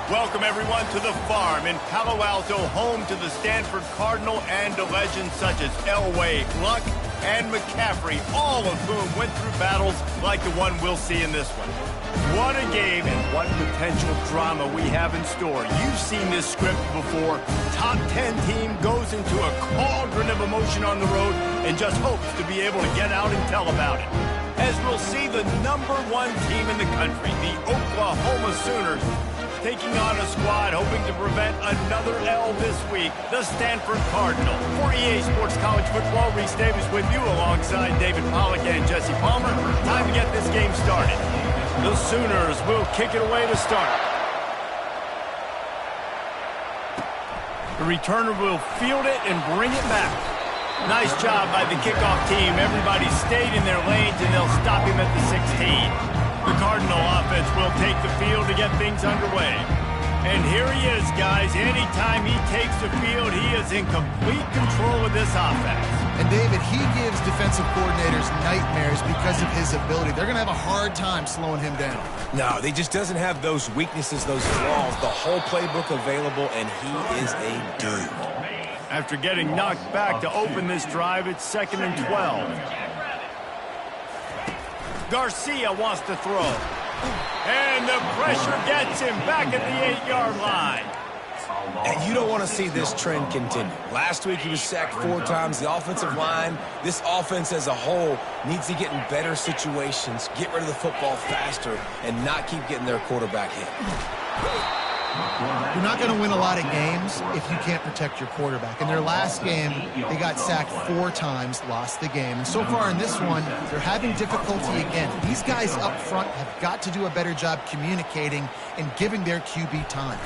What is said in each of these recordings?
Welcome, everyone, to the farm in Palo Alto, home to the Stanford Cardinal and to legends such as Elway, Luck, and McCaffrey, all of whom went through battles like the one we'll see in this one. What a game and what potential drama we have in store. You've seen this script before. Top 10 team goes into a cauldron of emotion on the road and just hopes to be able to get out and tell about it. As we'll see the #1 team in the country, the Oklahoma Sooners, taking on a squad hoping to prevent another L this week, the Stanford Cardinal. For EA Sports College Football, Reese Davis with you alongside David Pollack and Jesse Palmer. Time to get this game started. The Sooners will kick it away to start. The returner will field it and bring it back. Nice job by the kickoff team. Everybody stayed in their lanes, and they'll stop him at the 16. The Cardinal offense will take the field to get things underway. And here he is, guys. Anytime he takes the field, he is in complete control of this offense. And, David, he gives defensive coordinators nightmares because of his ability. They're going to have a hard time slowing him down. No, he just doesn't have those weaknesses, those flaws, the whole playbook available, and he is a dude. After getting knocked back to open this drive, it's 2nd and 12. Garcia wants to throw. And the pressure gets him back at the 8-yard line. And you don't want to see this trend continue. Last week he was sacked 4 times. The offensive line, this offense as a whole, needs to get in better situations, get rid of the football faster, and not keep getting their quarterback hit. You're not going to win a lot of games if you can't protect your quarterback. In their last game, they got sacked 4 times, lost the game. And so far in this one, they're having difficulty again. These guys up front have got to do a better job communicating and giving their QB time.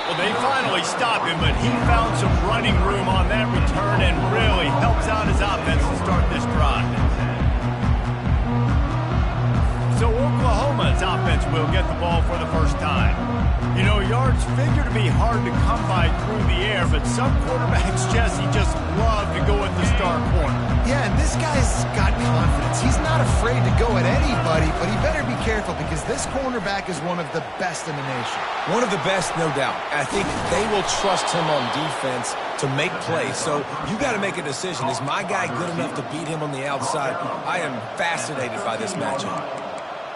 Well, they finally stop him, but he found some running room on that return and really helps out his offense to start this drive. So Oklahoma's offense will get the ball for the first time. You know, yards figure to be hard to come by through the air, but some quarterbacks, Jesse, just love to go at the star corner. Yeah, and this guy's got confidence. He's not afraid to go at anybody, but he better be careful because this cornerback is one of the best in the nation. One of the best, no doubt. I think they will trust him on defense to make plays. So you got to make a decision. Is my guy good enough to beat him on the outside? I am fascinated by this matchup.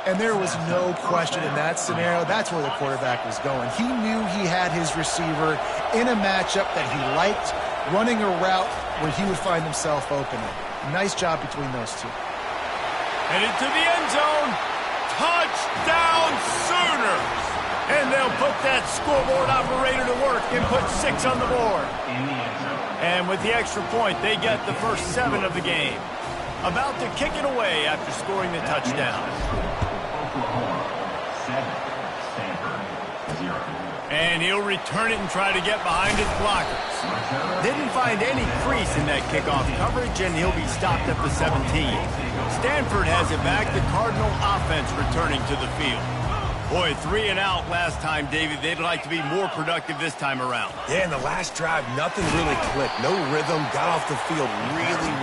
And there was no question in that scenario. That's where the quarterback was going. He knew he had his receiver in a matchup that he liked, running a route where he would find himself open. Nice job between those two. Headed to the end zone. Touchdown Sooners! And they'll put that scoreboard operator to work and put 6 on the board. And with the extra point, they get the first 7 of the game. About to kick it away after scoring the touchdown. And he'll return it and try to get behind his blockers. Didn't find any crease in that kickoff coverage, and he'll be stopped at the 17. Stanford has it back. The Cardinal offense returning to the field. Boy, 3 and out last time, David. They'd like to be more productive this time around. Yeah, in the last drive, nothing really clicked. No rhythm, got off the field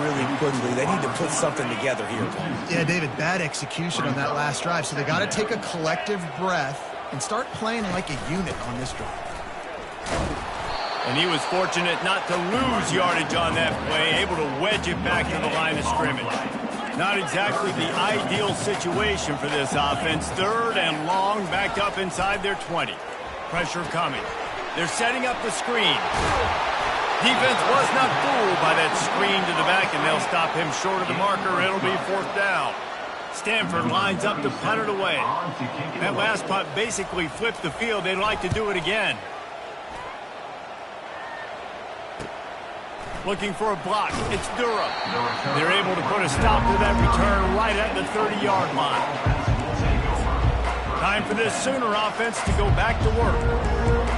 really quickly. They need to put something together here. Yeah, David, bad execution on that last drive. So they got to take a collective breath and start playing like a unit on this drive. And he was fortunate not to lose yardage on that play, able to wedge it back to the line of scrimmage. Not exactly the ideal situation for this offense. 3rd and long, backed up inside their 20. Pressure coming. They're setting up the screen. Defense was not fooled by that screen to the back, and they'll stop him short of the marker. It'll be 4th down. Stanford lines up to punt it away. That last punt basically flipped the field. They'd like to do it again. Looking for a block. It's Durham. They're able to put a stop to that return right at the 30-yard line. Time for this Sooner offense to go back to work.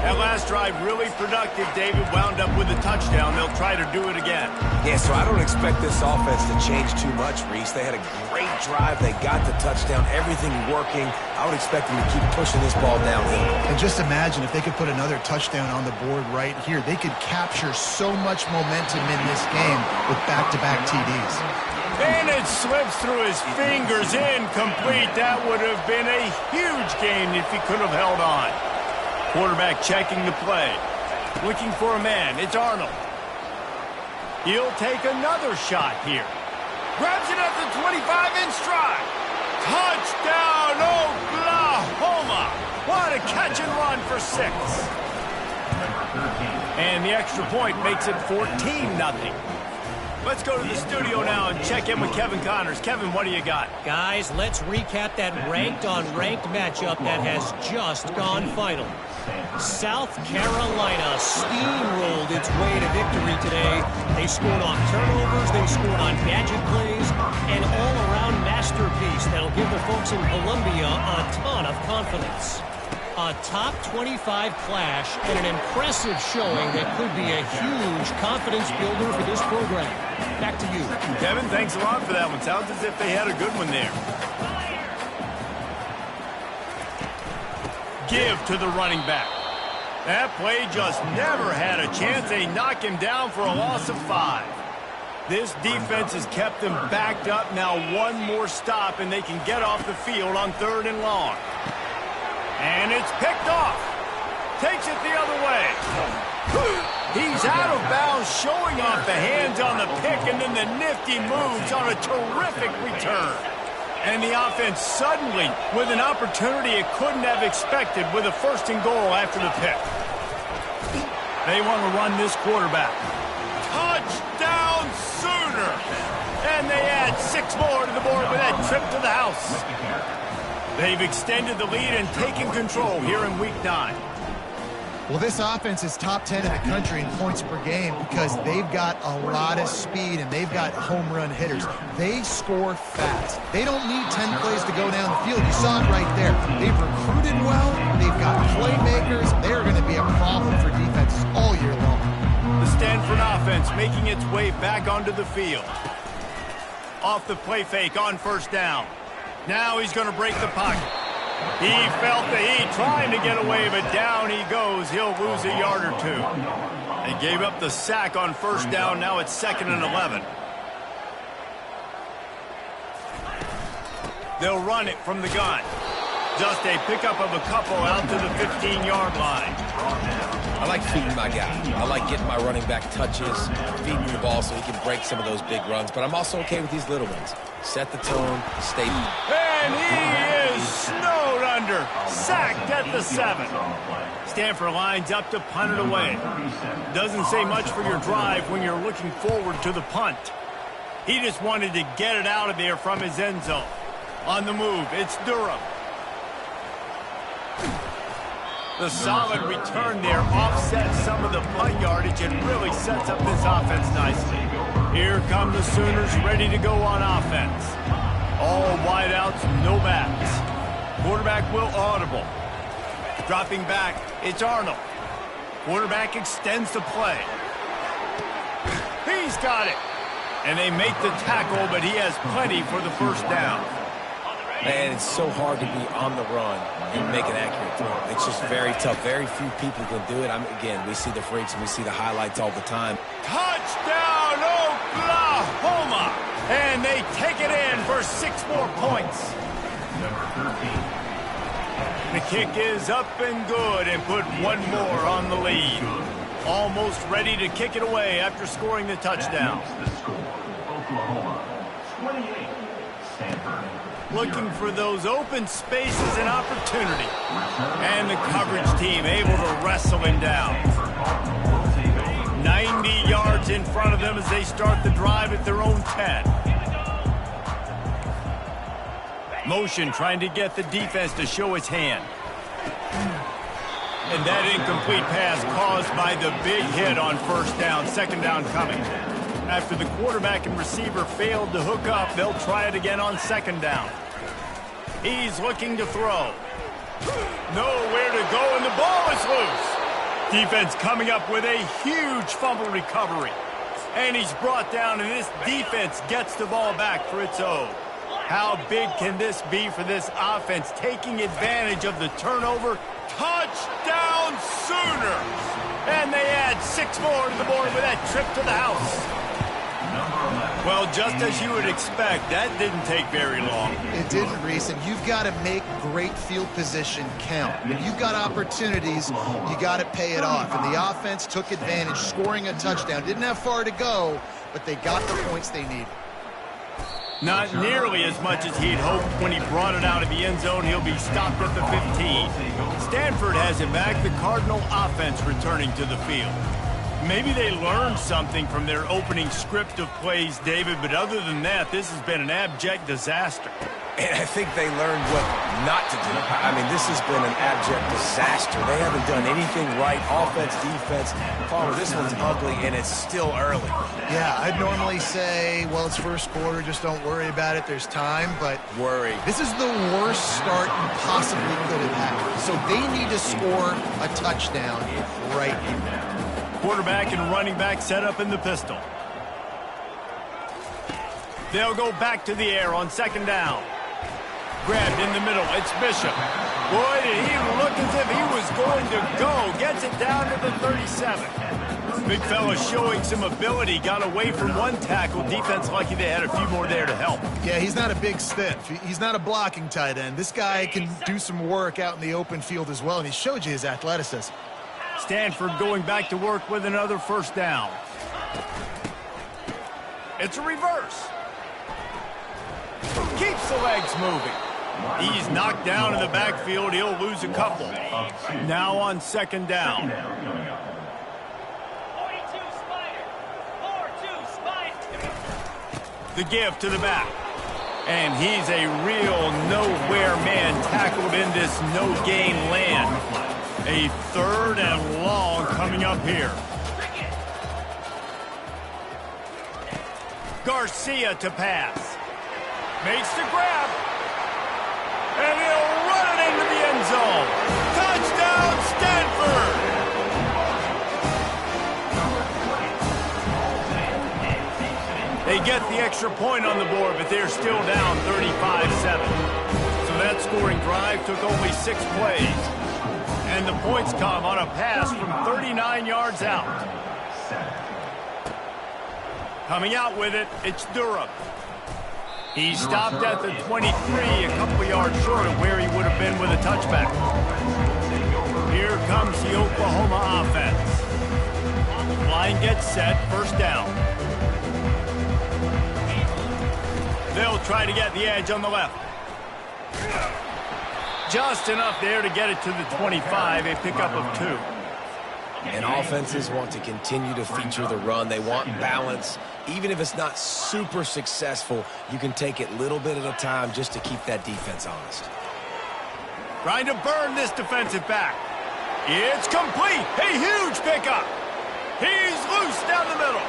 That last drive really productive. David wound up with a touchdown. They'll try to do it again. Yeah, so I don't expect this offense to change too much, Reese. They had a great drive. They got the touchdown. Everything working. I would expect them to keep pushing this ball downhill. And just imagine if they could put another touchdown on the board right here. They could capture so much momentum in this game with back-to-back TDs. And it slips through his fingers, incomplete. That would have been a huge gain if he could have held on. Quarterback checking the play. Looking for a man. It's Arnold. He'll take another shot here. Grabs it at the 25 in stride. Touchdown, Oklahoma! What a catch and run for 6. And the extra point makes it 14-0. Let's go to the studio now and check in with Kevin Connors. Kevin, what do you got? Guys, let's recap that ranked-on-ranked matchup that has just gone final. South Carolina steamrolled its way to victory today. They scored on turnovers, they scored on gadget plays, an all-around masterpiece that'll give the folks in Columbia a ton of confidence. A top 25 clash and an impressive showing that could be a huge confidence builder for this program. Back to you. Kevin, thanks a lot for that one. Sounds as if they had a good one there. Give to the running back. That play just never had a chance. They knock him down for a loss of 5. This defense has kept them backed up. Now one more stop and they can get off the field on 3rd and long. And it's picked off. Takes it the other way. He's out of bounds, showing off the hands on the pick, and then the nifty moves on a terrific return. And the offense suddenly with an opportunity it couldn't have expected with a 1st and goal after the pick. They want to run this quarterback. Touchdown Sooner! And they add 6 more to the board with that trip to the house. They've extended the lead and taken control here in Week 9. Well, this offense is top 10 in the country in points per game because they've got a lot of speed and they've got home run hitters. They score fast. They don't need 10 plays to go down the field. You saw it right there. They've recruited well. They've got playmakers. They're going to be a problem for defenses all year long. The Stanford offense making its way back onto the field. Off the play fake on 1st down. Now he's going to break the pocket. He felt the heat trying to get away, but down he goes. He'll lose a yard or 2. They gave up the sack on 1st down. Now it's 2nd and 11. They'll run it from the gun. Just a pickup of a couple out to the 15-yard line. I like feeding my guy. I like getting my running back touches, feeding the ball so he can break some of those big runs. But I'm also okay with these little ones. Set the tone, stay. And he is snowed under. Sacked at the 7. Stanford lines up to punt it away. Doesn't say much for your drive when you're looking forward to the punt. He just wanted to get it out of there from his end zone. On the move, it's Durham. The solid return there offsets some of the punt yardage and really sets up this offense nicely. Here come the Sooners ready to go on offense. All wideouts, no backs. Quarterback will audible. Dropping back, it's Arnold. Quarterback extends the play. He's got it. And they make the tackle, but he has plenty for the 1st down. Man, it's so hard to be on the run and make an accurate throw. It's just very tough. Very few people can do it. Again, we see the freaks and we see the highlights all the time. Touchdown, Oklahoma! And they take it in for 6 more points. The kick is up and good and put 1 more on the lead. Almost ready to kick it away after scoring the touchdown. Oklahoma, 28, Stanford. Looking for those open spaces and opportunity. And the coverage team able to wrestle him down. 90 yards in front of them as they start the drive at their own 10. Motion trying to get the defense to show its hand. And that incomplete pass caused by the big hit on 1st down, 2nd down coming. After the quarterback and receiver failed to hook up, they'll try it again on 2nd down. He's looking to throw. Nowhere to go, and the ball is loose. Defense coming up with a huge fumble recovery. And he's brought down, and this defense gets the ball back for its own. How big can this be for this offense, taking advantage of the turnover? Touchdown Sooners! And they add 6 more to the board with that trip to the house. Well, just as you would expect, that didn't take very long. It didn't, Reese, and you've got to make great field position count. When you've got opportunities, you got to pay it off. And the offense took advantage, scoring a touchdown. Didn't have far to go, but they got the points they needed. Not nearly as much as he'd hoped when he brought it out of the end zone. He'll be stopped at the 15. Stanford has it back. The Cardinal offense returning to the field. Maybe they learned something from their opening script of plays, David, but other than that, this has been an abject disaster. And I think they learned what not to do. I mean, this has been an abject disaster. They haven't done anything right, offense, defense. Palmer, this one's ugly, and it's still early. Yeah, I'd normally say, well, it's first quarter, just don't worry about it, there's time, but Worry. this is the worst start you possibly could have had. So they need to score a touchdown right now. Quarterback and running back set up in the pistol. They'll go back to the air on second down. Grabbed in the middle. It's Bishop. Boy, did he look as if he was going to go. Gets it down to the 37. Big fella showing some ability. Got away from one tackle. Defense lucky they had a few more there to help. Yeah, he's not a big stiff. He's not a blocking tight end. This guy can do some work out in the open field as well, and he showed you his athleticism. Stanford going back to work with another first down. It's a reverse. Keeps the legs moving. He's knocked down in the backfield. He'll lose a couple. Now on second down. 42 Spider. 4-2 Spider. The give to the back. And he's a real nowhere man tackled in this no-gain land. A third and long coming up here. Garcia to pass. Makes the grab. And he'll run it into the end zone. Touchdown, Stanford! They get the extra point on the board, but they're still down 35-7. So that scoring drive took only 6 plays. And the points come on a pass from 39 yards out. Coming out with it, it's Durham. He stopped at the 23, a couple yards short of where he would have been with a touchback. Here comes the Oklahoma offense. Line gets set, first down. They'll try to get the edge on the left. Just enough there to get it to the 25, a pickup of 2. And offenses want to continue to feature the run. They want balance. Even if it's not super successful, you can take it little bit at a time just to keep that defense honest. Trying to burn this defensive back. It's complete. A huge pickup. He's loose down the middle.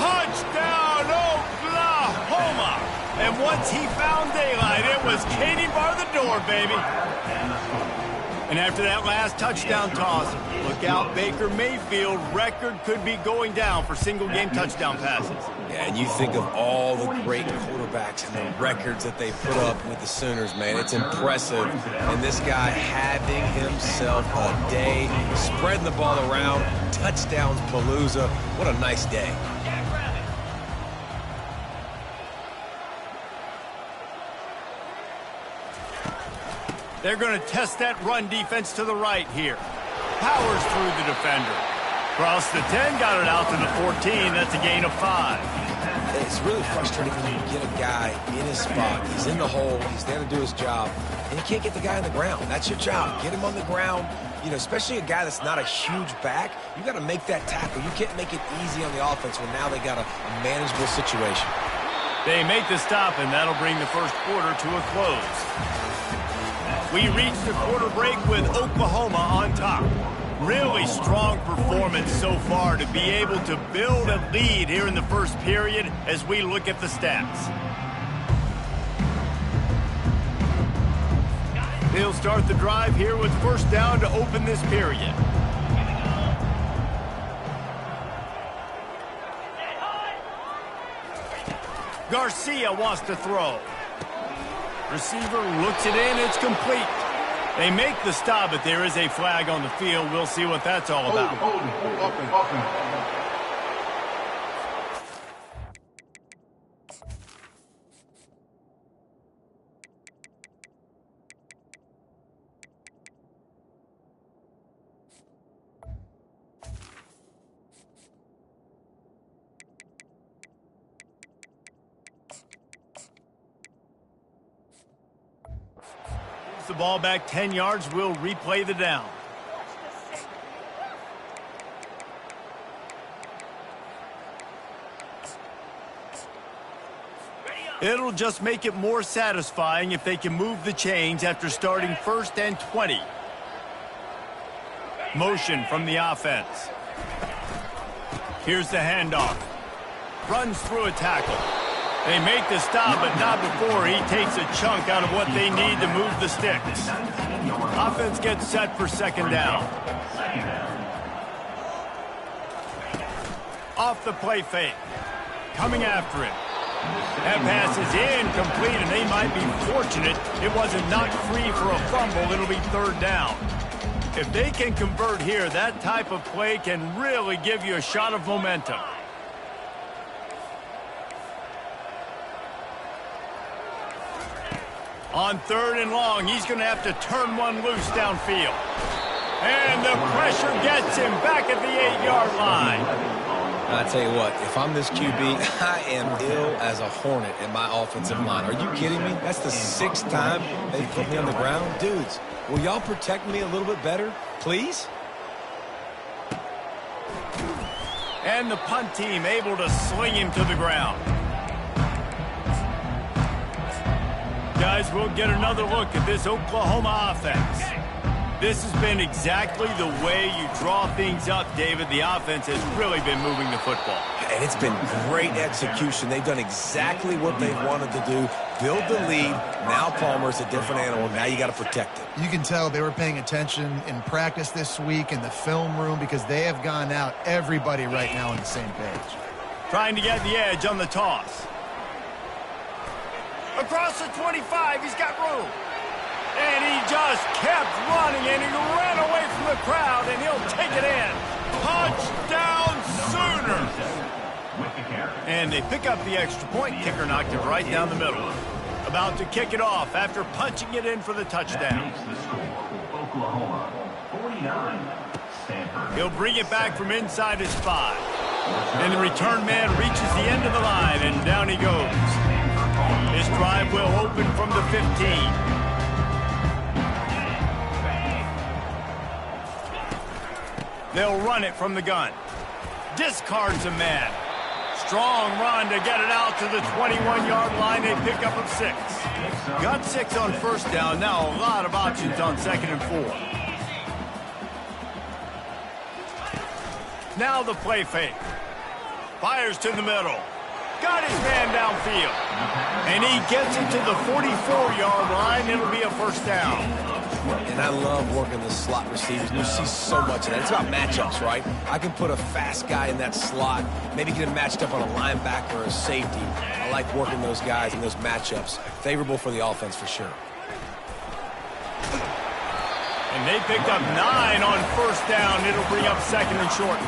Touchdown, Oklahoma. And once he found daylight, it was Katie bar the door, baby. And after that last touchdown toss, look out, Baker Mayfield. Record could be going down for single-game touchdown passes. Yeah, and you think of all the great quarterbacks and the records that they put up with the Sooners, man. It's impressive. And this guy having himself a day, spreading the ball around, touchdowns palooza. What a nice day. They're going to test that run defense to the right here. Powers through the defender. Cross the 10, got it out to the 14. That's a gain of 5. It's really frustrating when you get a guy in his spot. He's in the hole. He's there to do his job. And you can't get the guy on the ground. That's your job. Get him on the ground. You know, especially a guy that's not a huge back. You got to make that tackle. You can't make it easy on the offense when now they got a manageable situation. They make the stop, and that'll bring the first quarter to a close. We reach the quarter break with Oklahoma on top. Really strong performance so far to be able to build a lead here in the first period as we look at the stats. They'll start the drive here with first down to open this period. Garcia wants to throw. Receiver looks it in. It's complete. They make the stop, but there is a flag on the field. We'll see what that's all about. the ball back 10 yards, we'll replay the down. It'll just make it more satisfying if they can move the chains after starting 1st and 20. Motion from the offense. Here's the handoff. Runs through a tackle. They make the stop, but not before he takes a chunk out of what they need to move the sticks. Offense gets set for 2nd down. Off the play fake. Coming after him. That pass is incomplete, and they might be fortunate it wasn't knocked free for a fumble. It'll be 3rd down. If they can convert here, that type of play can really give you a shot of momentum. On 3rd and long, he's going to have to turn one loose downfield. And the pressure gets him back at the 8-yard line. I tell you what, if I'm this QB, I am ill as a hornet in my offensive line. Are you kidding me? That's the 6th time they've put me on the ground. Dudes, will y'all protect me a little bit better, please? And the punt team able to sling him to the ground. Guys, we'll get another look at this Oklahoma offense. This has been exactly the way you draw things up, David. The offense has really been moving the football. And it's been great execution. They've done exactly what they've wanted to do. Build the lead. Now Palmer's a different animal. Now you got to protect it. You can tell they were paying attention in practice this week in the film room because they have gone out, everybody right now on the same page. Trying to get the edge on the toss. Across the 25, he's got room. And he just kept running, and he ran away from the crowd, and he'll take it in. Touchdown Sooners! And they pick up the extra point. Kicker knocked it right down the middle. About to kick it off after punching it in for the touchdown. Oklahoma, 49. Stanford. He'll bring it back from inside his 5. And the return man reaches the end of the line, and down he goes. This drive will open from the 15. They'll run it from the gun. Discards a man. Strong run to get it out to the 21-yard line. They pick up 6. Got 6 on 1st down. Now a lot of options on 2nd and 4. Now the play fake. Fires to the middle. Got his man downfield. And he gets it to the 44-yard line. It'll be a 1st down. And I love working the slot receivers. You see so much of that. It's about matchups, right? I can put a fast guy in that slot, maybe get him matched up on a linebacker or a safety. I like working those guys in those matchups. Favorable for the offense for sure. And they picked up 9 on 1st down. It'll bring up 2nd and short.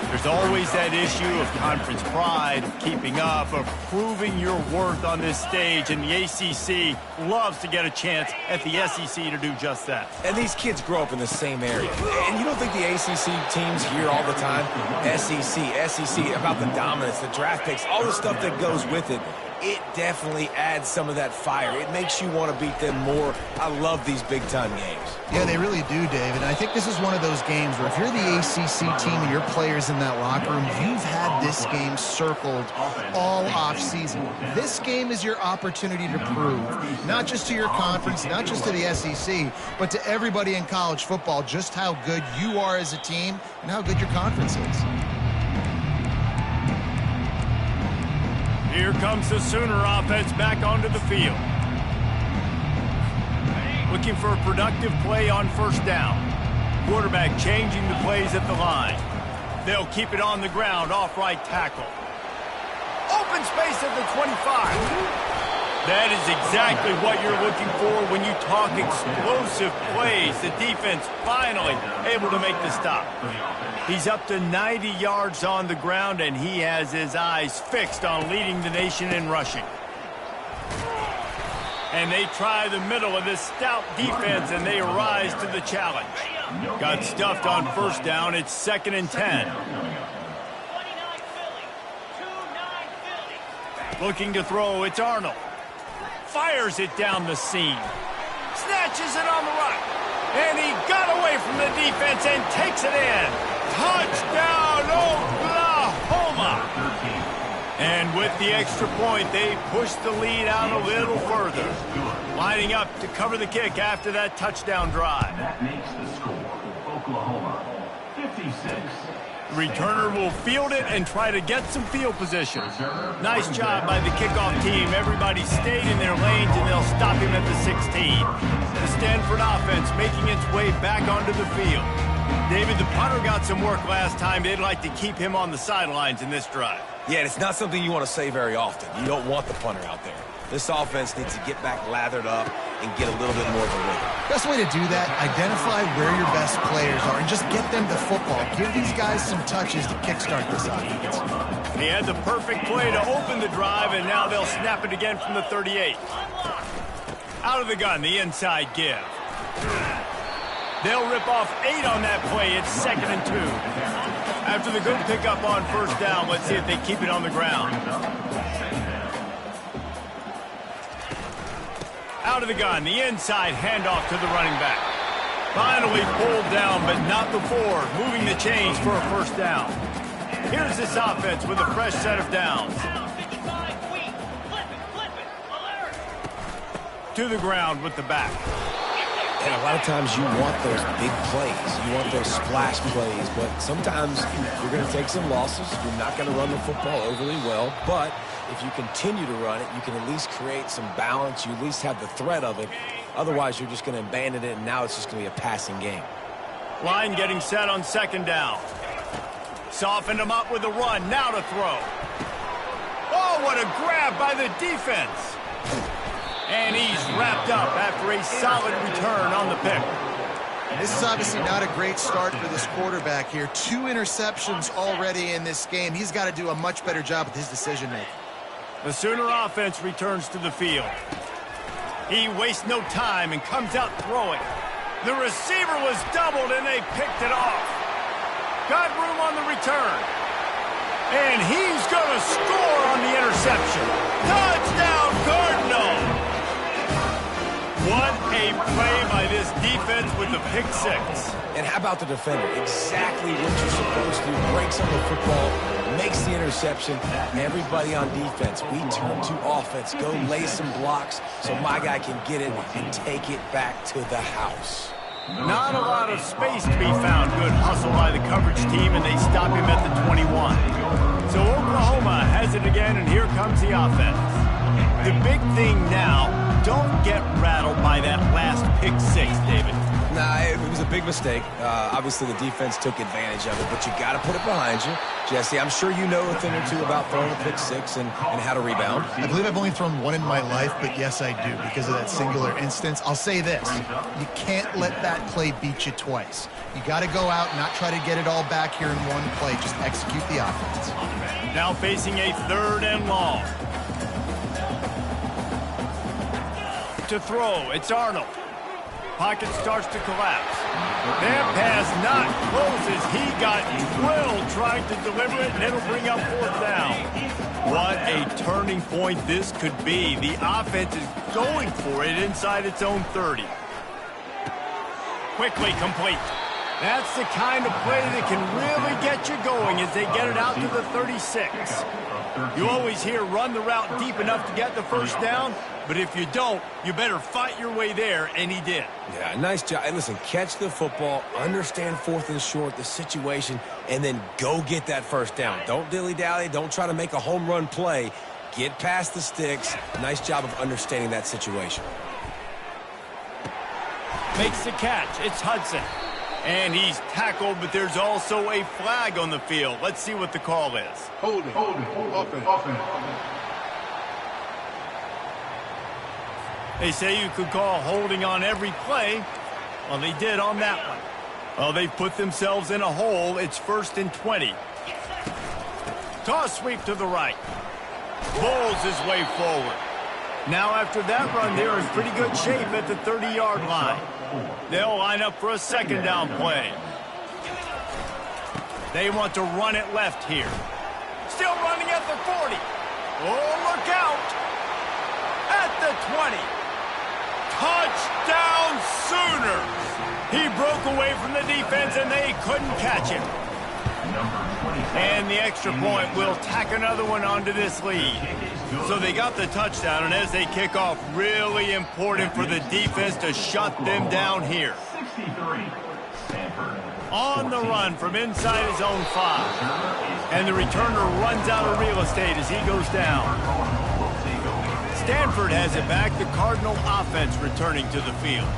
There's always that issue of conference pride, keeping up, of proving your worth on this stage, and the ACC loves to get a chance at the SEC to do just that. And these kids grow up in the same area. And you don't think the ACC teams hear all the time, SEC, about the dominance, the draft picks, all the stuff that goes with it. It definitely adds some of that fire. It makes you want to beat them more. I love these big-time games. Yeah, they really do, David. I think this is one of those games where if you're the ACC team and your players in that locker room, you've had this game circled all offseason. This game is your opportunity to prove, not just to your conference, not just to the SEC, but to everybody in college football, just how good you are as a team and how good your conference is. Here comes the Sooner offense back onto the field. Looking for a productive play on 1st down. Quarterback changing the plays at the line. They'll keep it on the ground off right tackle. Open space at the 25. That is exactly what you're looking for when you talk explosive plays. The defense finally able to make the stop. He's up to 90 yards on the ground, and he has his eyes fixed on leading the nation in rushing. And they try the middle of this stout defense, and they rise to the challenge. Got stuffed on 1st down. It's 2nd and 10. 29 Philly. 2-9 Philly. Looking to throw. It's Arnold. Fires it down the seam. Snatches it on the run. And he got away from the defense and takes it in. Touchdown, Oklahoma! And with the extra point, they push the lead out a little further. Lining up to cover the kick after that touchdown drive. That makes the score. Oklahoma, 56. The returner will field it and try to get some field position. Nice job by the kickoff team. Everybody stayed in their lanes, and they'll stop him at the 16. The Stanford offense making its way back onto the field. David, the punter got some work last time. They'd like to keep him on the sidelines in this drive. Yeah, it's not something you want to say very often. You don't want the punter out there. This offense needs to get back lathered up and get a little bit more of a rhythm. Best way to do that, identify where your best players are and just get them the football. Give these guys some touches to kickstart this offense. He had the perfect play to open the drive, and now they'll snap it again from the 38. Out of the gun, the inside give. They'll rip off 8 on that play. It's 2nd and 2. After the good pickup on first down, let's see if they keep it on the ground. Out of the gun, the inside handoff to the running back. Finally pulled down, but not before moving the chains for a first down. Here's this offense with a fresh set of downs. To the ground with the back. And a lot of times you want those big plays. You want those splash plays, but sometimes you're going to take some losses. You're not going to run the football overly well, but if you continue to run it, you can at least create some balance. You at least have the threat of it. Otherwise, you're just going to abandon it, and now it's just going to be a passing game. Line getting set on 2nd down. Softened him up with a run. Now to throw. Oh, what a grab by the defense. And he's wrapped up after a solid return on the pick. This is obviously not a great start for this quarterback here. 2 interceptions already in this game. He's got to do a much better job with his decision-making. The Sooner offense returns to the field. He wastes no time and comes out throwing. The receiver was doubled, and they picked it off. Got room on the return. And he's going to score on the interception. Touchdown, Cardinal! What a play by this defense with the pick 6. And how about the defender? Exactly what you're supposed to. Breaks on the football, makes the interception. Everybody on defense, we turn to offense. Go lay some blocks so my guy can get it and take it back to the house. Not a lot of space to be found. Good hustle by the coverage team, and they stop him at the 21. So Oklahoma has it again, and here comes the offense. The big thing now, don't get rattled by that last pick 6, David. Nah, it was a big mistake. Obviously, the defense took advantage of it, but you got to put it behind you. Jesse, I'm sure you know a thing or two about throwing a pick 6 and how to rebound. I believe I've only thrown one in my life, but yes, I do, because of that singular instance. I'll say this. You can't let that play beat you twice. You got to go out and not try to get it all back here in one play. Just execute the offense. Now facing a 3rd and long. To throw, it's Arnold. Pocket starts to collapse. That pass not closes. He got drilled trying to deliver it, and it'll bring up 4th down. What a turning point this could be. The offense is going for it inside its own 30. Quickly complete. That's the kind of play that can really get you going as they get it out to the 36. You always hear run the route deep enough to get the first down, but if you don't, you better fight your way there, and he did. Yeah, nice job. And listen, catch the football, understand 4th and short, the situation, and then go get that first down. Don't dilly-dally. Don't try to make a home run play. Get past the sticks. Nice job of understanding that situation. Makes the catch. It's Hudson. And he's tackled, but there's also a flag on the field. Let's see what the call is. Hold it. Offense. They say you could call holding on every play. Well, they did on that one. Well, they've put themselves in a hole. It's 1st and 20. Toss sweep to the right. Bowls his way forward. Now after that run, they're in pretty good shape at the 30-yard line. They'll line up for a 2nd down play. They want to run it left here. Still running at the 40. Oh, look out. At the 20. Touchdown! He broke away from the defense, and they couldn't catch him. And the extra point will tack another one onto this lead. So they got the touchdown, and as they kick off, really important for the defense to shut them down here. On the run from inside his own 5. And the returner runs out of real estate as he goes down. Stanford has it back. The Cardinal offense returning to the field.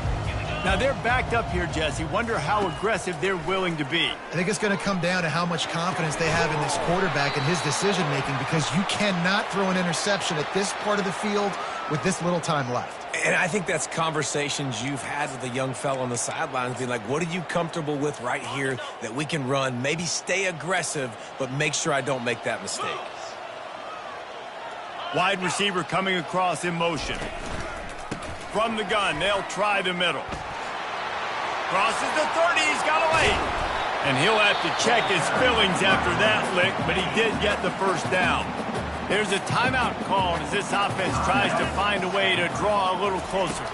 Now they're backed up here, Jesse. Wonder how aggressive they're willing to be. I think it's going to come down to how much confidence they have in this quarterback and his decision-making, because you cannot throw an interception at this part of the field with this little time left. And I think that's conversations you've had with a young fellow on the sidelines, being like, what are you comfortable with right here that we can run? Maybe stay aggressive, but make sure I don't make that mistake. Wide receiver coming across in motion. From the gun, they'll try the middle. Crosses the 30, he's got away. And he'll have to check his fillings after that lick, but he did get the first down. There's a timeout called as this offense tries to find a way to draw a little closer.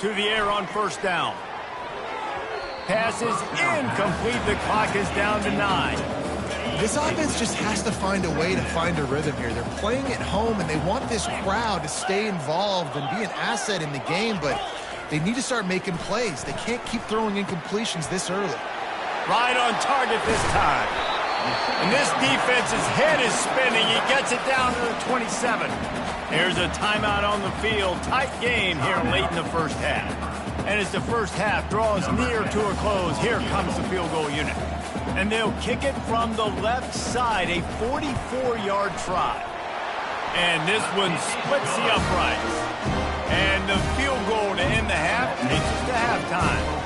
To the air on first down. Pass is incomplete. The clock is down to 9. This offense just has to find a way to find a rhythm here. They're playing at home, and they want this crowd to stay involved and be an asset in the game, but they need to start making plays. They can't keep throwing incompletions this early. Right on target this time. And this defense's head is spinning. He gets it down to the 27. Here's a timeout on the field. Tight game here late in the first half. And as the first half draws near to a close, here comes the field goal unit. And they'll kick it from the left side, a 44-yard try. And this one splits the uprights. And the field goal to end the half takes us to halftime.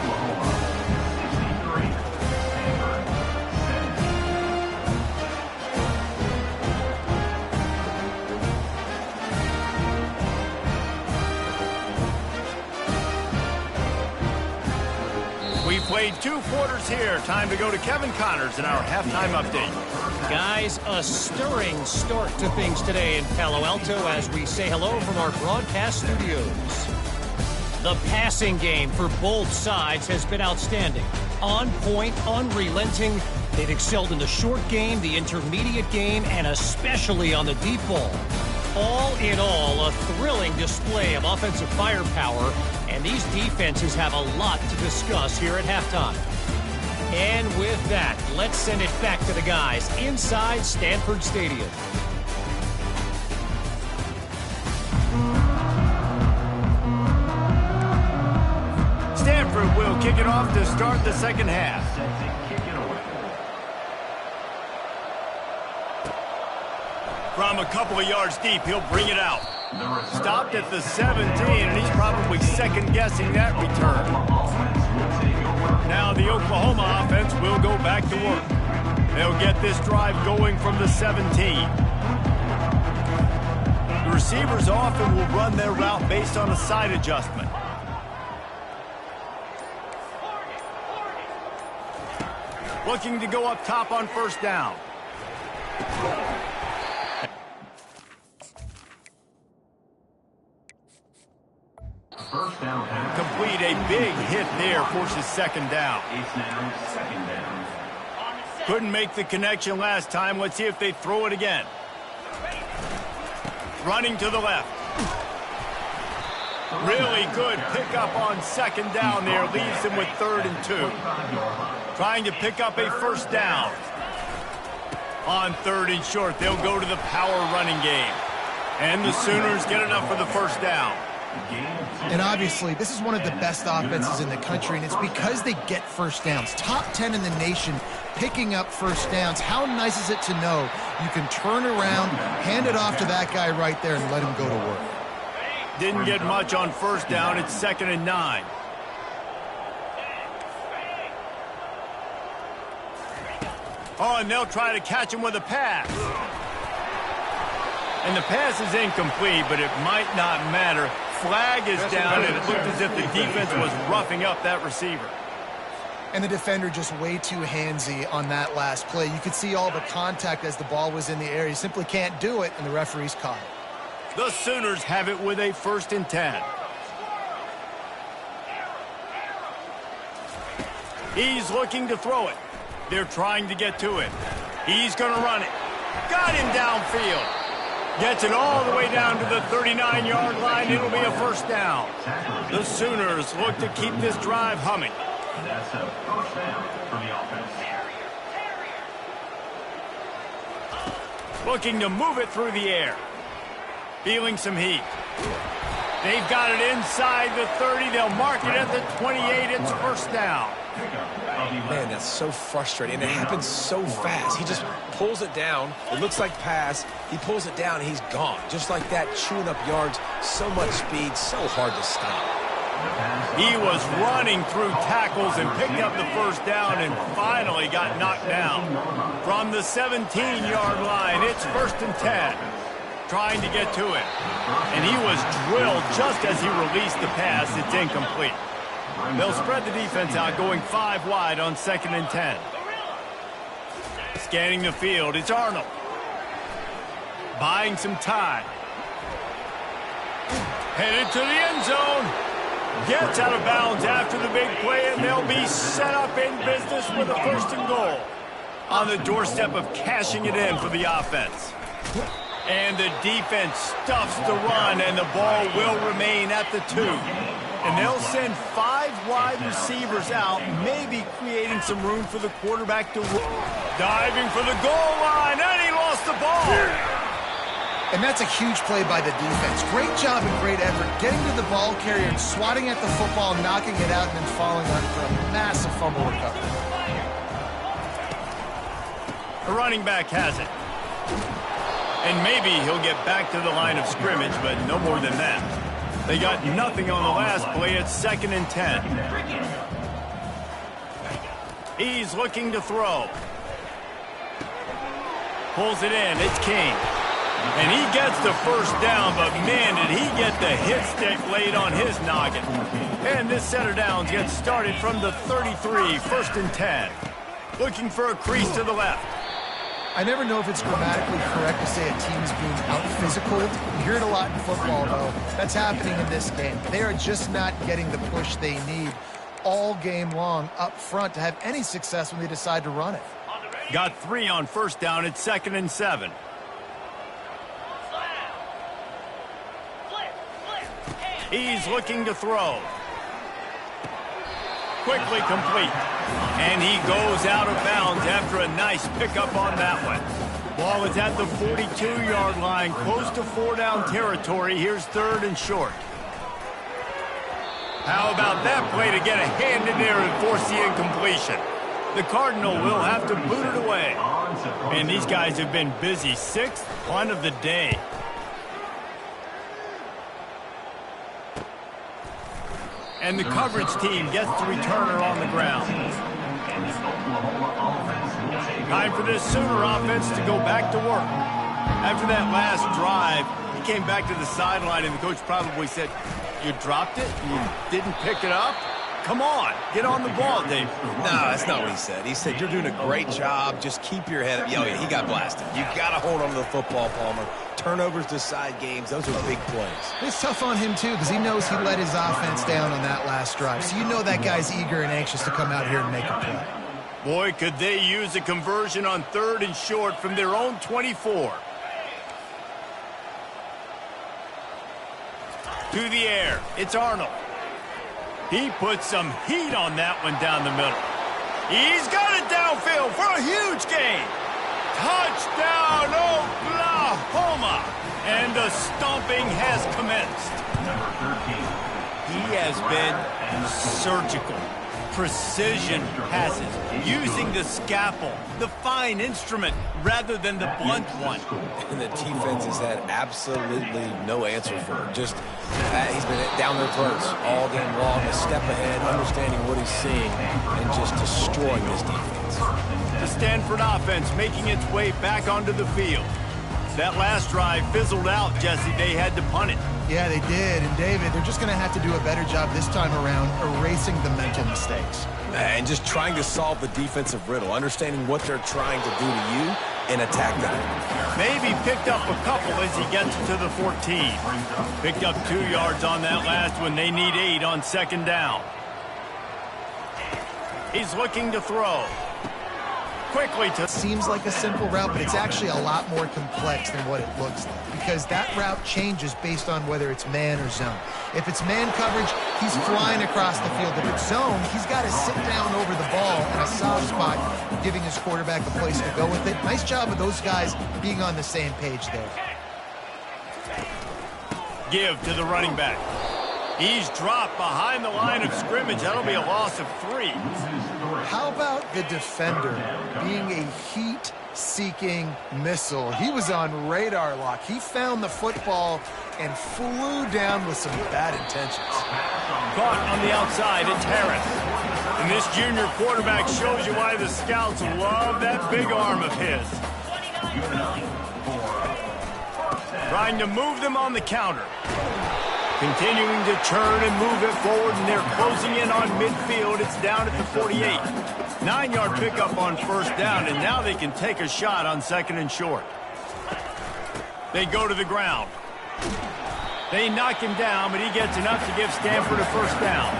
We played 2 quarters here. Time to go to Kevin Connors in our halftime update. Guys, a stirring start to things today in Palo Alto as we say hello from our broadcast studios. The passing game for both sides has been outstanding. On point, unrelenting. They've excelled in the short game, the intermediate game, and especially on the deep ball. All in all, a thrilling display of offensive firepower, and these defenses have a lot to discuss here at halftime. And with that, let's send it back to the guys inside Stanford Stadium. Stanford will kick it off to start the second half. From a couple of yards deep, he'll bring it out. Stopped at the 17, and he's probably second-guessing that return. Now the Oklahoma offense will go back to work. They'll get this drive going from the 17. The receivers often will run their route based on a side adjustment. Looking to go up top on first down. First down. Complete, a big hit there, forces second down. It's now second down. Couldn't make the connection last time. Let's see if they throw it again. Running to the left. Really good pickup on second down there. Leaves them with 3rd and 2. Trying to pick up a first down. On 3rd and short, they'll go to the power running game. And the Sooners get enough for the first down. And obviously, this is one of the best offenses in the country, and it's because they get first downs. Top 10 in the nation picking up first downs. How nice is it to know you can turn around, hand it off to that guy right there, and let him go to work? Didn't get much on first down. It's 2nd and 9. Oh, and they'll try to catch him with a pass. And the pass is incomplete, but it might not matter. Flag is down, and it looked as if the defense was roughing up that receiver. And the defender just way too handsy on that last play. You could see all the contact as the ball was in the air. He simply can't do it, and the referee's caught it. The Sooners have it with a 1st and 10. He's looking to throw it. They're trying to get to it. He's going to run it. Got him downfield. Gets it all the way down to the 39-yard line. It'll be a first down. The Sooners look to keep this drive humming. That's a first down for the offense. Looking to move it through the air. Feeling some heat. They've got it inside the 30. They'll mark it at the 28. It's first down. Man, that's so frustrating. It happens so fast. He just pulls it down. It looks like pass. He pulls it down, and he's gone. Just like that, chewing up yards. So much speed, so hard to stop. He was running through tackles and picked up the first down and finally got knocked down. From the 17-yard line, it's first and 10. Trying to get to it. And he was drilled just as he released the pass. It's incomplete. They'll spread the defense out, going 5 wide on 2nd and 10. Scanning the field, it's Arnold. Buying some time. Headed to the end zone. Gets out of bounds after the big play, and they'll be set up in business with a first and goal. On the doorstep of cashing it in for the offense. And the defense stuffs the run, and the ball will remain at the 2. And they'll send 5 wide receivers out, maybe creating some room for the quarterback to diving for the goal line, and he lost the ball. And that's a huge play by the defense. Great job and great effort getting to the ball carrier and swatting at the football, knocking it out, and then falling on for a massive fumble recovery. The running back has it. And maybe he'll get back to the line of scrimmage, but no more than that. They got nothing on the last play. It's 2nd and 10. He's looking to throw. Pulls it in. It's King. And he gets the first down, but man, did he get the hit stick laid on his noggin. And this set of downs gets started from the 33, 1st and 10. Looking for a crease to the left. I never know if it's grammatically correct to say a team's being out-physical. You hear it a lot in football, though. That's happening in this game. They are just not getting the push they need all game long up front to have any success when they decide to run it. Got 3 on first down. It's 2nd and 7. He's looking to throw. Quickly complete. And he goes out of bounds after a nice pickup on that one. Ball is at the 42-yard line, close to 4-down territory. Here's 3rd and short. How about that play to get a hand in there and force the incompletion? The Cardinal will have to boot it away. And these guys have been busy. 6th punt of the day. And the coverage team gets the returner on the ground. Time for this Sooner offense to go back to work. After that last drive, he came back to the sideline, and the coach probably said, "You dropped it? You didn't pick it up? Come on, get on the ball, Dave." No, that's not what he said. He said, "You're doing a great job. Just keep your head up." Yeah, he got blasted. You got to hold on to the football, Palmer. Turnovers decide games. Those are big plays. It's tough on him, too, because he knows he let his offense down on that last drive. So you know that guy's eager and anxious to come out here and make a play. Boy, could they use a conversion on 3rd and short from their own 24. To the air. It's Arnold. He puts some heat on that one down the middle. He's got it downfield for a huge gain. Touchdown, Oklahoma! And the stomping has commenced. He has been surgical. Precision passes, using the scalpel, the fine instrument, rather than the blunt one. And the defense has had absolutely no answer for it. Just, he's been down their throats all game long, a step ahead, understanding what he's seeing, and just destroying this defense. The Stanford offense making its way back onto the field. That last drive fizzled out, Jesse. They had to punt it. Yeah, they did. And, David, they're just going to have to do a better job this time around erasing the mental mistakes. And just trying to solve the defensive riddle, understanding what they're trying to do to you and attack that. Maybe picked up a couple as he gets to the 14. Picked up 2 yards on that last one. They need 8 on 2nd down. He's looking to throw. Quickly to... Seems like a simple route, but it's actually a lot more complex than what it looks like, because that route changes based on whether it's man or zone. If it's man coverage, he's flying across the field. If it's zone, he's got to sit down over the ball in a soft spot, giving his quarterback a place to go with it. Nice job of those guys being on the same page there. Give to the running back. He's dropped behind the line of scrimmage. That'll be a loss of 3. How about the defender being a heat-seeking missile? He was on radar lock. He found the football and flew down with some bad intentions. Caught on the outside, it's Harris. And this junior quarterback shows you why the scouts love that big arm of his. Trying to move them on the counter. Continuing to turn and move it forward, and they're closing in on midfield. It's down at the 48. 9-yard pickup on first down, and now they can take a shot on second and short. They go to the ground. They knock him down, but he gets enough to give Stanford a first down.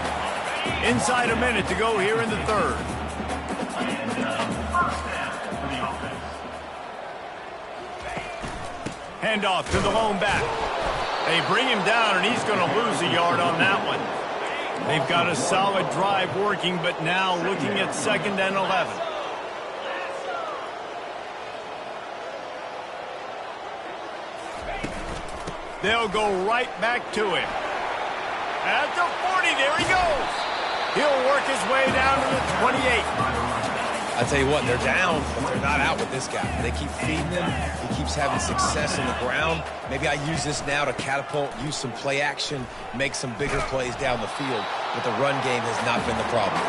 Inside a minute to go here in the third. Handoff to the lone back. They bring him down, and he's going to lose a yard on that one. They've got a solid drive working, but now looking at 2nd and 11. They'll go right back to him. At the 40, there he goes. He'll work his way down to the 28. I tell you what, they're down, but they're not out with this guy. They keep feeding him. He keeps having success on the ground. Maybe I use this now to catapult, use some play action, make some bigger plays down the field. But the run game has not been the problem.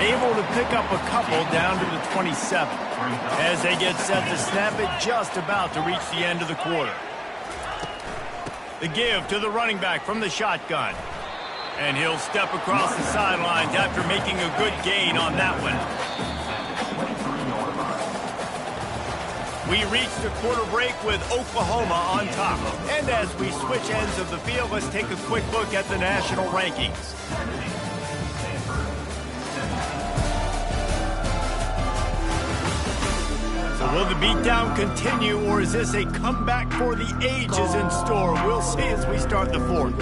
Able to pick up a couple down to the 27. As they get set to snap it, just about to reach the end of the quarter. The give to the running back from the shotgun. And he'll step across the sidelines after making a good gain on that one. We reach the quarter break with Oklahoma on top. And as we switch ends of the field, let's take a quick look at the national rankings. So will the beatdown continue, or is this a comeback for the ages in store? We'll see as we start the fourth.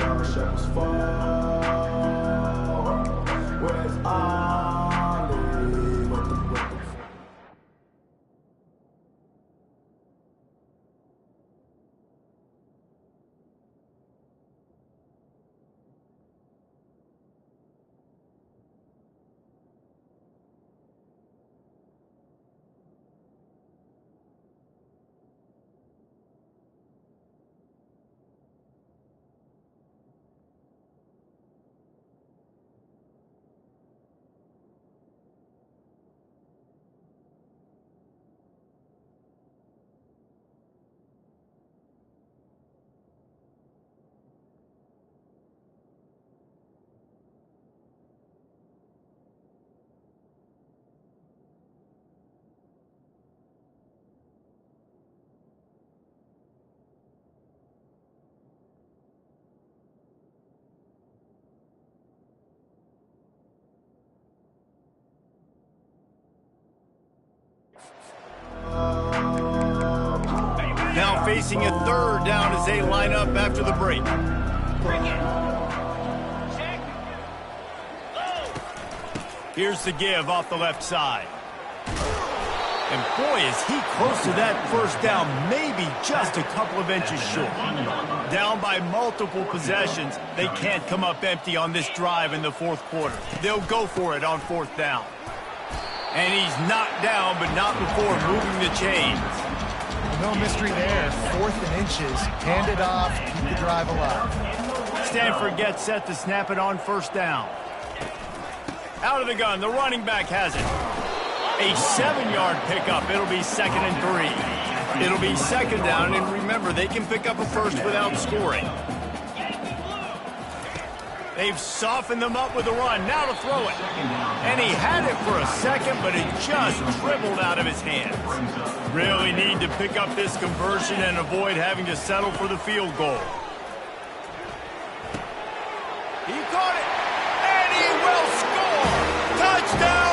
Now facing a third down as they line up after the break. Here's the give off the left side. And boy, is he close to that first down, maybe just a couple of inches short. Down by multiple possessions, they can't come up empty on this drive in the fourth quarter. They'll go for it on fourth down. And he's knocked down, but not before moving the chains. No mystery there. 4th and inches. Hand it off. Keep the drive alive. Stanford gets set to snap it on first down. Out of the gun, the running back has it. A 7-yard pickup. It'll be 2nd and 3. It'll be 2nd down, and remember, they can pick up a first without scoring. They've softened them up with a run. Now to throw it. And he had it for a second, but it just dribbled out of his hands. Really need to pick up this conversion and avoid having to settle for the field goal. He caught it, and he will score. Touchdown!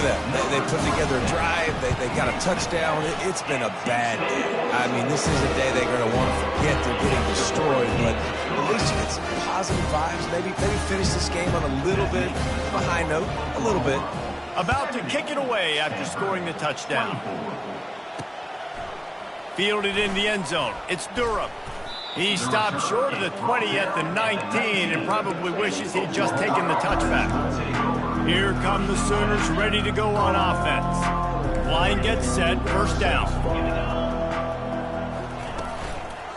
for them. They put together a drive. They got a touchdown. It's been a bad day. I mean, this is a day they're going to want to forget. They're getting destroyed, but at least you get some positive vibes. Maybe finish this game on a little bit of a high note. A little bit. About to kick it away after scoring the touchdown. Fielded in the end zone. It's Durham. He stopped short of the 20 at the 19 and probably wishes he'd just taken the touchback. Here come the Sooners ready to go on offense. Line gets set, first down.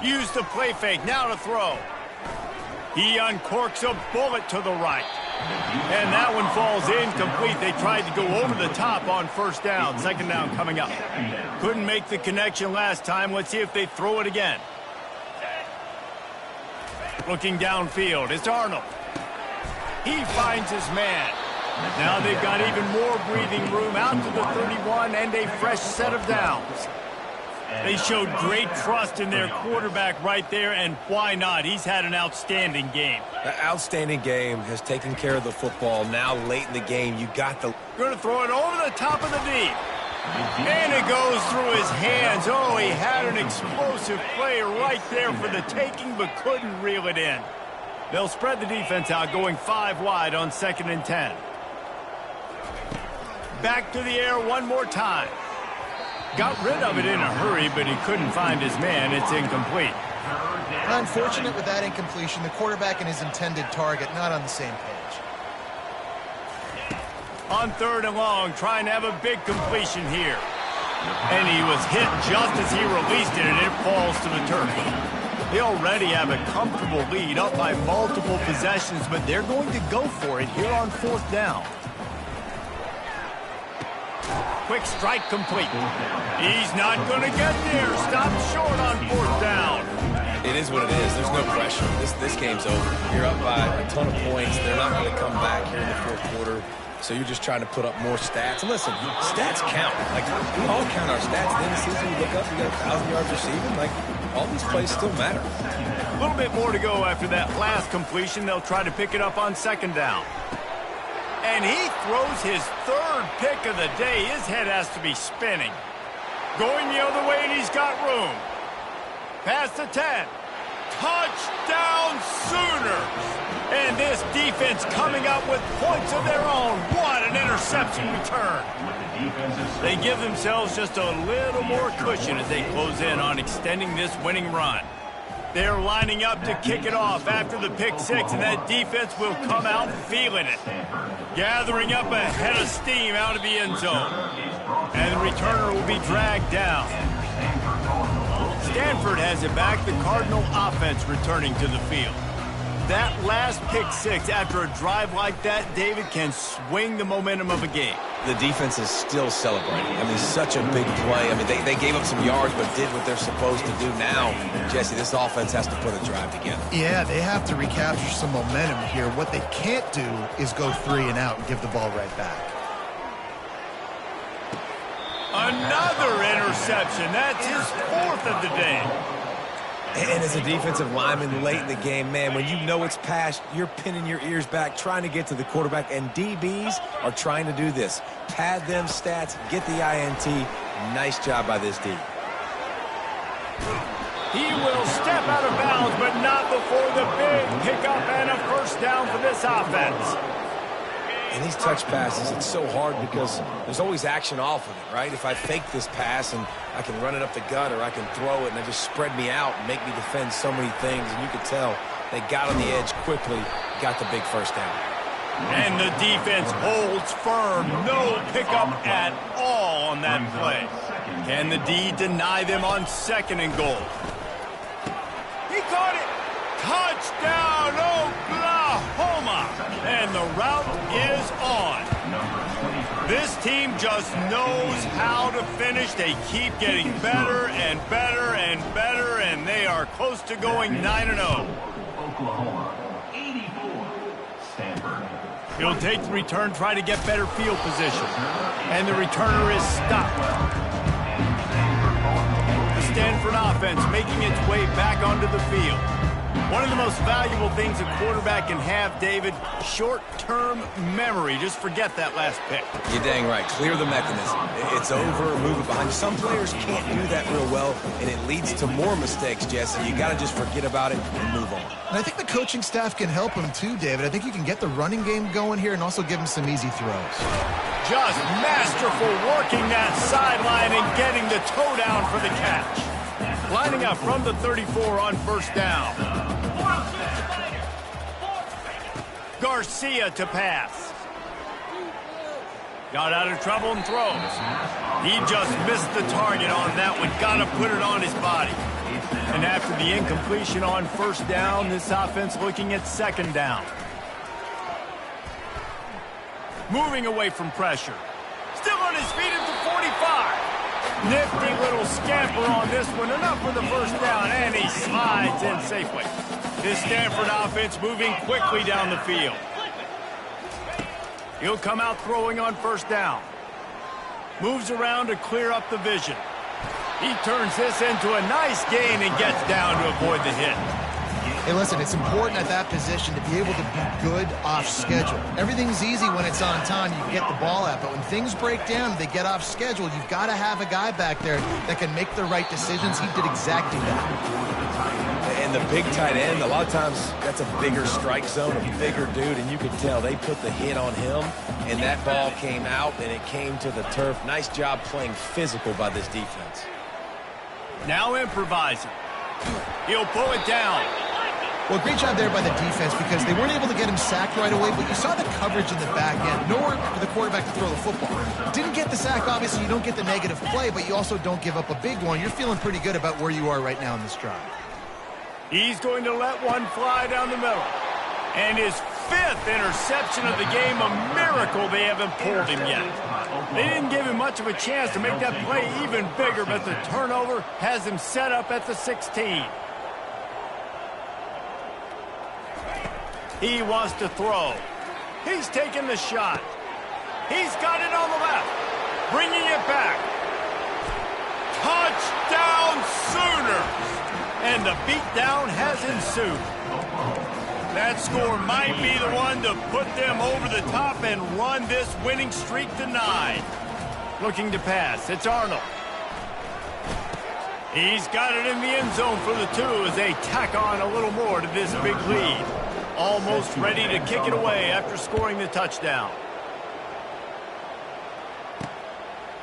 Use the play fake, now to throw. He uncorks a bullet to the right. And that one falls incomplete. They tried to go over the top on first down. Second down coming up. Couldn't make the connection last time. Let's see if they throw it again. Looking downfield, it's Arnold. He finds his man. Now they've got even more breathing room out to the 31 and a fresh set of downs. They showed great trust in their quarterback right there, and why not? He's had an outstanding game. That outstanding game has taken care of the football. Now late in the game, you got the... Going to throw it over the top of the deep. And it goes through his hands. Oh, he had an explosive play right there for the taking, but couldn't reel it in. They'll spread the defense out, going 5 wide on 2nd and 10. Back to the air one more time. Got rid of it in a hurry, but he couldn't find his man. It's incomplete. Unfortunate with that incompletion. The quarterback and his intended target not on the same page. On 3rd and long, trying to have a big completion here. And he was hit just as he released it, and it falls to the turf. They already have a comfortable lead, up by multiple possessions, but they're going to go for it here on 4th down. Quick strike complete. He's not going to get there. Stopped short on 4th down. It is what it is. There's no pressure. This game's over. You're up by a ton of points. They're not going to come back here in the 4th quarter. So you're just trying to put up more stats. And listen, stats count. Like, we all count our stats. Then the season, you look up, you got 1,000 yards receiving. Like, all these plays still matter. A little bit more to go after that last completion. They'll try to pick it up on 2nd down. And he throws his 3rd pick of the day. His head has to be spinning. Going the other way, and he's got room. Past the 10. Touchdown Sooners! And this defense coming up with points of their own. What an interception return. They give themselves just a little more cushion as they close in on extending this winning run. They're lining up to kick it off after the pick 6, and that defense will come out feeling it. Gathering up a head of steam out of the end zone. And the returner will be dragged down. Stanford has it back, the Cardinal offense returning to the field. That last pick 6 after a drive like that, David, can swing the momentum of a game. The defense is still celebrating. I mean, such a big play. I mean, they gave up some yards but did what they're supposed to do. Now, Jesse, this offense has to put a drive together. Yeah, they have to recapture some momentum here. What they can't do is go 3 and out and give the ball right back. Another interception. That's his 4th of the day. And as a defensive lineman late in the game, man, when you know it's past, you're pinning your ears back, trying to get to the quarterback, and DBs are trying to do this. Pad them stats, get the INT. Nice job by this D. He will step out of bounds, but not before the big pickup and a first down for this offense. And these touch passes, it's so hard because there's always action off of it, right? If I fake this pass and I can run it up the gut or I can throw it and they just spread me out and make me defend so many things, and you could tell they got on the edge quickly, got the big first down. And the defense holds firm. No pickup at all on that play. Can the D deny them on 2nd and goal? He caught it. Touchdown, Oklahoma! And the route is on. This team just knows how to finish. They keep getting better and better and better, and they are close to going 9-0. Oklahoma, 84. Stanford. He'll take the return, try to get better field position. And the returner is stopped. The Stanford offense making its way back onto the field. One of the most valuable things a quarterback can have, David, short-term memory. Just forget that last pick. You're dang right. Clear the mechanism. It's over, move it behind you. Some players can't do that real well, and it leads to more mistakes, Jesse. You got to just forget about it and move on. And I think the coaching staff can help him too, David. I think you can get the running game going here and also give him some easy throws. Just masterful working that sideline and getting the toe down for the catch. Lining up from the 34 on first down. Garcia to pass. Got out of trouble and throws. He just missed the target on that one. Got to put it on his body. And after the incompletion on first down, this offense looking at second down. Moving away from pressure. Still on his feet at the 45. Nifty little scamper on this one. Enough for the first down, and he slides in safely. This Stanford offense moving quickly down the field. He'll come out throwing on first down. Moves around to clear up the vision. He turns this into a nice gain and gets down to avoid the hit. Hey, listen, it's important at that position to be able to be good off schedule. Everything's easy when it's on time, you get the ball out. But when things break down, they get off schedule, you've got to have a guy back there that can make the right decisions. He did exactly that. And the big tight end, a lot of times that's a bigger strike zone, a bigger dude, and you could tell they put the hit on him, and that ball came out, and it came to the turf. Nice job playing physical by this defense. Now improvising. He'll pull it down. Well, great job there by the defense because they weren't able to get him sacked right away, but you saw the coverage in the back end. Nowhere for the quarterback to throw the football. Didn't get the sack, obviously you don't get the negative play, but you also don't give up a big one. You're feeling pretty good about where you are right now in this drive. He's going to let one fly down the middle. And his 5th interception of the game, a miracle they haven't pulled him yet. They didn't give him much of a chance to make that play even bigger, but the turnover has him set up at the 16. He wants to throw. He's taking the shot. He's got it on the left. Bringing it back. Touchdown Sooners! And the beatdown has ensued. That score might be the one to put them over the top and run this winning streak to 9. Looking to pass. It's Arnold. He's got it in the end zone for the 2 as they tack on a little more to this big lead. Almost ready to kick it away after scoring the touchdown.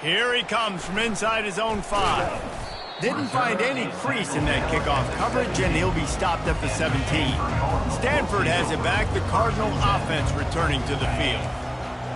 Here he comes from inside his own 5. Didn't find any crease in that kickoff coverage, and he'll be stopped at the 17. Stanford has it back. The Cardinal offense returning to the field.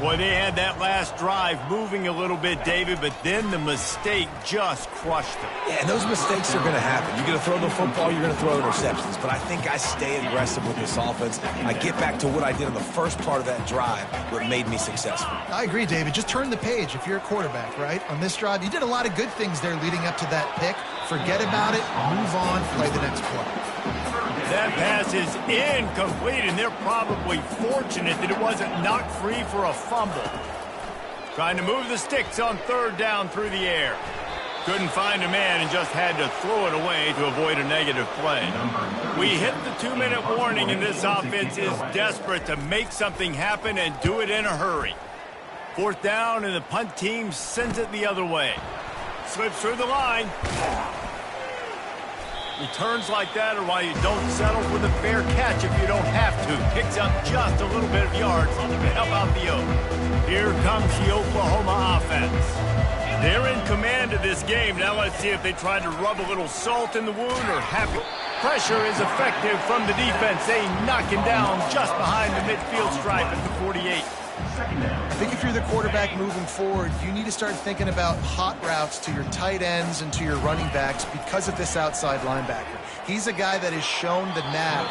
Boy, they had that last drive moving a little bit, David, but then the mistake just crushed them. Yeah, and those mistakes are going to happen. You're going to throw the football, you're going to throw interceptions. But I think I stay aggressive with this offense. I get back to what I did in the first part of that drive, what made me successful. I agree, David. Just turn the page if you're a quarterback, right? On this drive, you did a lot of good things there leading up to that pick. Forget about it, move on, play the next play. That pass is incomplete, and they're probably fortunate that it wasn't knocked free for a fumble. Trying to move the sticks on third down through the air. Couldn't find a man and just had to throw it away to avoid a negative play. We hit the 2-minute warning, and this offense is desperate to make something happen and do it in a hurry. 4th down, and the punt team sends it the other way. Slips through the line. Returns like that are why you don't settle for the fair catch if you don't have to. Picks up just a little bit of yards to help out the Oak. Here comes the Oklahoma offense. They're in command of this game. Now let's see if they try to rub a little salt in the wound or happy. Pressure is effective from the defense. They knock him down just behind the midfield stripe at the 48. I think if you're the quarterback moving forward, you need to start thinking about hot routes to your tight ends and to your running backs because of this outside linebacker. He's a guy that has shown the knack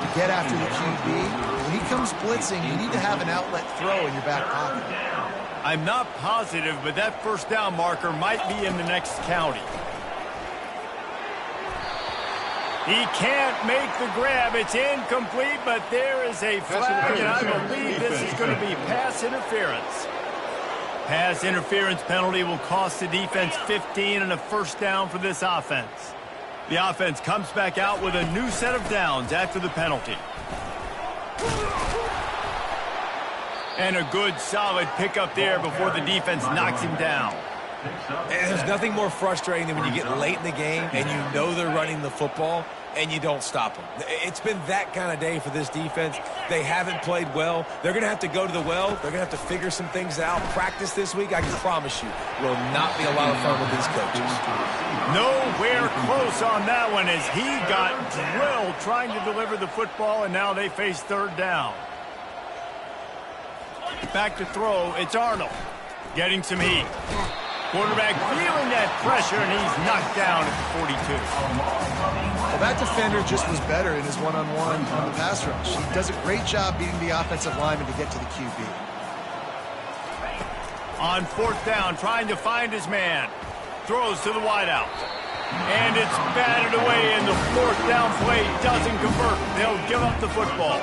to get after the QB. When he comes blitzing, you need to have an outlet throw in your back pocket. I'm not positive, but that first down marker might be in the next county. He can't make the grab. It's incomplete, but there is a flag, and I believe this is going to be pass interference. Pass interference penalty will cost the defense 15 and a first down for this offense. The offense comes back out with a new set of downs after the penalty. And a good, solid pickup there before the defense knocks him down. And there's nothing more frustrating than when you get late in the game and you know they're running the football and you don't stop them. It's been that kind of day for this defense. They haven't played well. They're going to have to go to the well. They're going to have to figure some things out. Practice this week, I can promise you, will not be a lot of fun with these coaches. Nowhere close on that one as he got drilled trying to deliver the football, and now they face third down. Back to throw, it's Arnold. Getting some heat. Quarterback feeling that pressure, and he's knocked down at the 42. Well, that defender just was better in his one-on-one on the pass rush. He does a great job beating the offensive lineman to get to the QB. On fourth down, trying to find his man. Throws to the wideout. And it's batted away, and the fourth down play doesn't convert. They'll give up the football.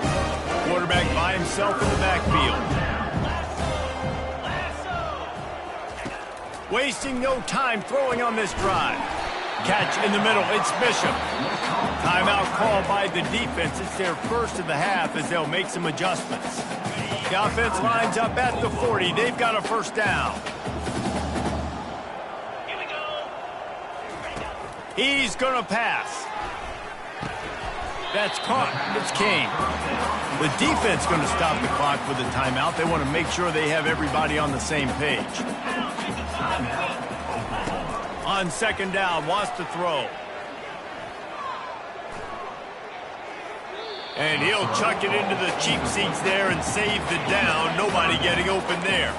Quarterback by himself in the backfield. Wasting no time throwing on this drive. Catch in the middle, it's Bishop. Timeout called by the defense. It's their first of the half as they'll make some adjustments. The offense lines up at the 40. They've got a first down. Here we go. He's going to pass. That's caught. It's Kane. The defense going to stop the clock with a timeout. They want to make sure they have everybody on the same page. On second down, wants to throw. And he'll chuck it into the cheap seats there and save the down. Nobody getting open there.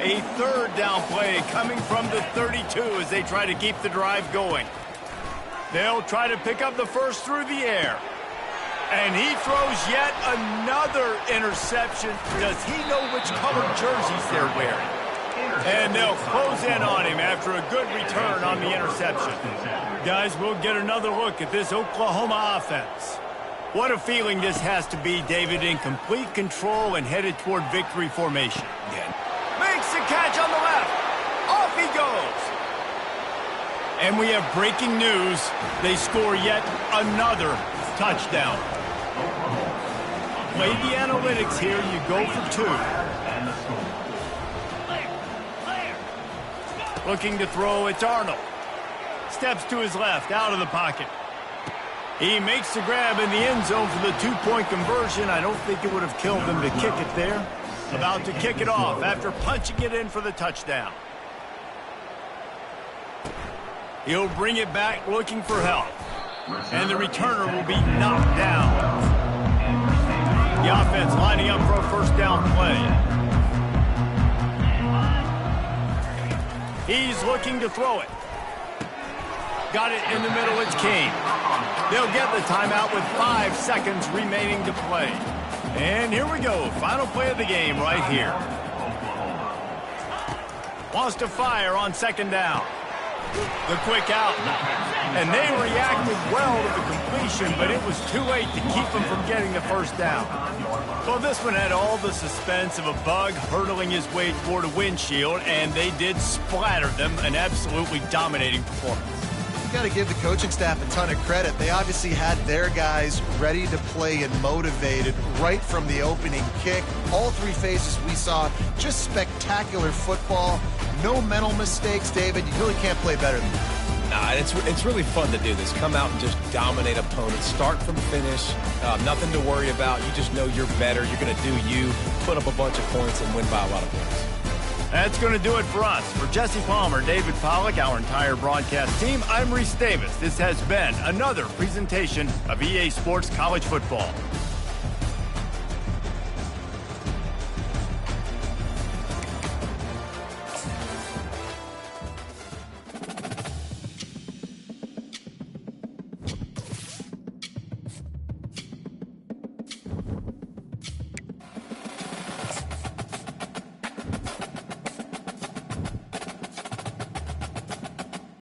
A third down play coming from the 32 as they try to keep the drive going. They'll try to pick up the first through the air. And he throws yet another interception. Does he know which colored jerseys they're wearing? And they'll close in on him after a good return on the interception. Guys, we'll get another look at this Oklahoma offense. What a feeling this has to be, David, in complete control and headed toward victory formation. Yeah. Makes the catch on the left. Off he goes. And we have breaking news. They score yet another touchdown. Play the analytics here. You go for two. Looking to throw, it's Arnold. Steps to his left, out of the pocket. He makes the grab in the end zone for the two-point conversion. I don't think it would have killed him to kick it there. About to kick it off after punching it in for the touchdown. He'll bring it back looking for help. And the returner will be knocked down. The offense lining up for a first down play. He's looking to throw it. Got it in the middle, it's Kane. They'll get the timeout with 5 seconds remaining to play. And here we go, final play of the game right here. Wants to fire on second down. The quick out. And they reacted well to the completion, but it was too late to keep them from getting the first down. Well, this one had all the suspense of a bug hurtling his way toward a windshield, and they did splatter them, an absolutely dominating performance. You got to give the coaching staff a ton of credit. They obviously had their guys ready to play and motivated right from the opening kick. All three phases we saw, just spectacular football. No mental mistakes, David. You really can't play better than that. Nah, it's really fun to do this. Come out and just dominate opponents. Start from finish. Nothing to worry about. You just know you're better. You're going to do you, put up a bunch of points, and win by a lot of points. That's going to do it for us. For Jesse Palmer, David Pollack, our entire broadcast team, I'm Reese Davis. This has been another presentation of EA Sports College Football.